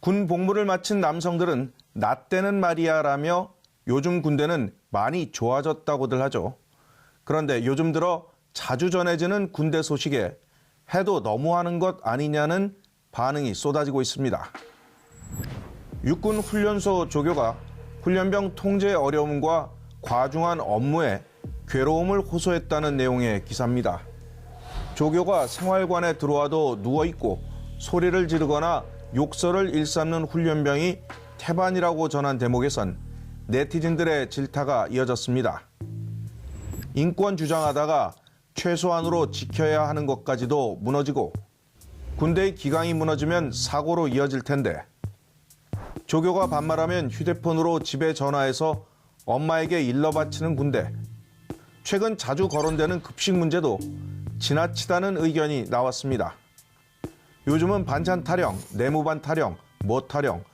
군 복무를 마친 남성들은 나 때는 말이야라며 요즘 군대는 많이 좋아졌다고들 하죠. 그런데 요즘 들어 자주 전해지는 군대 소식에 해도 너무하는 것 아니냐는 반응이 쏟아지고 있습니다. 육군 훈련소 조교가 훈련병 통제 어려움과 과중한 업무에 괴로움을 호소했다는 내용의 기사입니다. 조교가 생활관에 들어와도 누워있고 소리를 지르거나 욕설을 일삼는 훈련병이 태반이라고 전한 대목에선 네티즌들의 질타가 이어졌습니다. 인권 주장하다가 최소한으로 지켜야 하는 것까지도 무너지고 군대의 기강이 무너지면 사고로 이어질 텐데 조교가 반말하면 휴대폰으로 집에 전화해서 엄마에게 일러 바치는 군대. 최근 자주 거론되는 급식 문제도 지나치다는 의견이 나왔습니다. 요즘은 반찬 타령, 내무반 타령, 뭐 타령,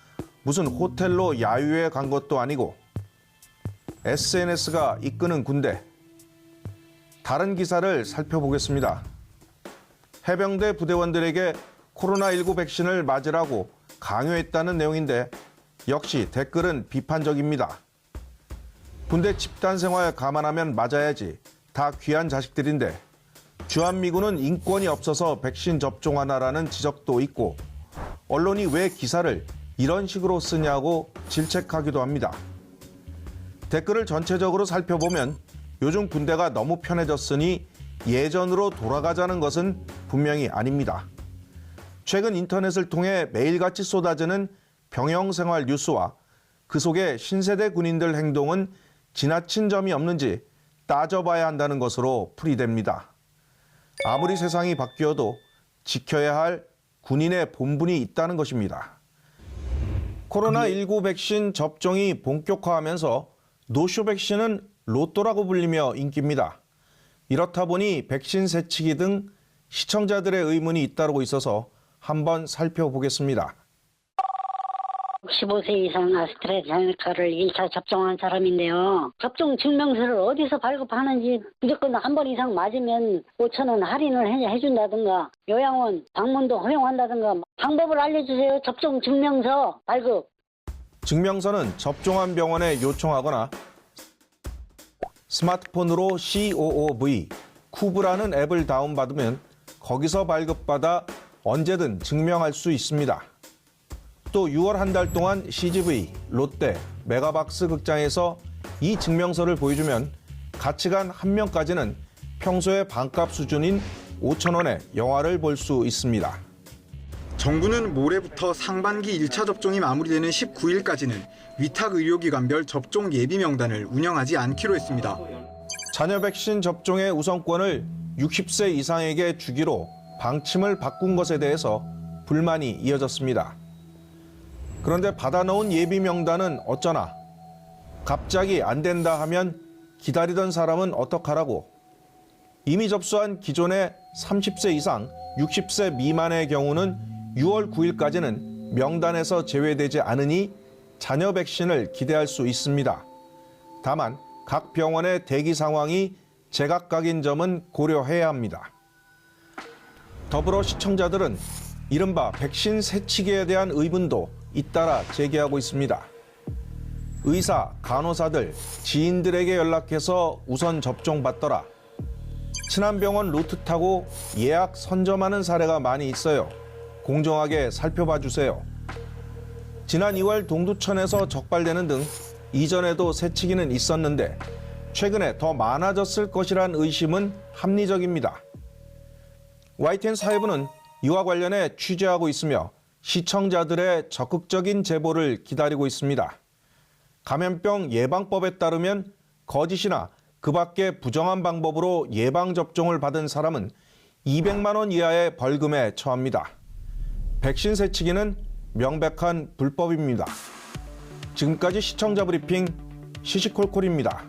무슨 호텔로 야유회 간 것도 아니고 SNS가 이끄는 군대. 다른 기사를 살펴보겠습니다. 해병대 부대원들에게 코로나19 백신을 맞으라고 강요했다는 내용인데 역시 댓글은 비판적입니다. 군대 집단 생활 감안하면 맞아야지. 다 귀한 자식들인데 주한미군은 인권이 없어서 백신 접종하나라는 지적도 있고 언론이 왜 기사를 이런 식으로 쓰냐고 질책하기도 합니다. 댓글을 전체적으로 살펴보면 요즘 군대가 너무 편해졌으니 예전으로 돌아가자는 것은 분명히 아닙니다. 최근 인터넷을 통해 매일같이 쏟아지는 병영생활 뉴스와 그 속의 신세대 군인들 행동은 지나친 점이 없는지 따져봐야 한다는 것으로 풀이됩니다. 아무리 세상이 바뀌어도 지켜야 할 군인의 본분이 있다는 것입니다. 코로나19 백신 접종이 본격화하면서 노쇼 백신은 로또라고 불리며 인기입니다. 이렇다 보니 백신 세치기 등 시청자들의 의문이 잇따르고 있어서 한번 살펴보겠습니다. 65세 이상 아스트라제네카를 1차 접종한 사람인데요. 접종 증명서를 어디서 발급하는지 무조건 한 번 이상 맞으면 5,000원 할인을 해준다든가 요양원 방문도 허용한다든가 방법을 알려주세요. 접종 증명서 발급. 증명서는 접종한 병원에 요청하거나 스마트폰으로 COOV, 쿠브라는 앱을 다운받으면 거기서 발급받아 언제든 증명할 수 있습니다. 또 6월 한 달 동안 CGV, 롯데, 메가박스 극장에서 이 증명서를 보여주면 가치관 한 명까지는 평소의 반값 수준인 5,000원에 영화를 볼 수 있습니다. 정부는 모레부터 상반기 1차 접종이 마무리되는 19일까지는 위탁 의료기관별 접종 예비 명단을 운영하지 않기로 했습니다. 자녀 백신 접종의 우선권을 60세 이상에게 주기로 방침을 바꾼 것에 대해서 불만이 이어졌습니다. 그런데 받아놓은 예비 명단은 어쩌나 갑자기 안 된다 하면 기다리던 사람은 어떡하라고. 이미 접수한 기존의 30세 이상 60세 미만의 경우는 6월 9일까지는 명단에서 제외되지 않으니 자녀 백신을 기대할 수 있습니다. 다만 각 병원의 대기 상황이 제각각인 점은 고려해야 합니다. 더불어 시청자들은 이른바 백신 세치기에 대한 의문도 잇따라 제기하고 있습니다. 의사, 간호사들, 지인들에게 연락해서 우선 접종받더라. 친한 병원 루트 타고 예약 선점하는 사례가 많이 있어요. 공정하게 살펴봐 주세요. 지난 2월 동두천에서 적발되는 등 이전에도 세치기는 있었는데 최근에 더 많아졌을 것이란 의심은 합리적입니다. YTN 사회부는 이와 관련해 취재하고 있으며 시청자들의 적극적인 제보를 기다리고 있습니다. 감염병 예방법에 따르면 거짓이나 그 밖의 부정한 방법으로 예방접종을 받은 사람은 200만 원 이하의 벌금에 처합니다. 백신 세치기는 명백한 불법입니다. 지금까지 시청자 브리핑 시시콜콜입니다.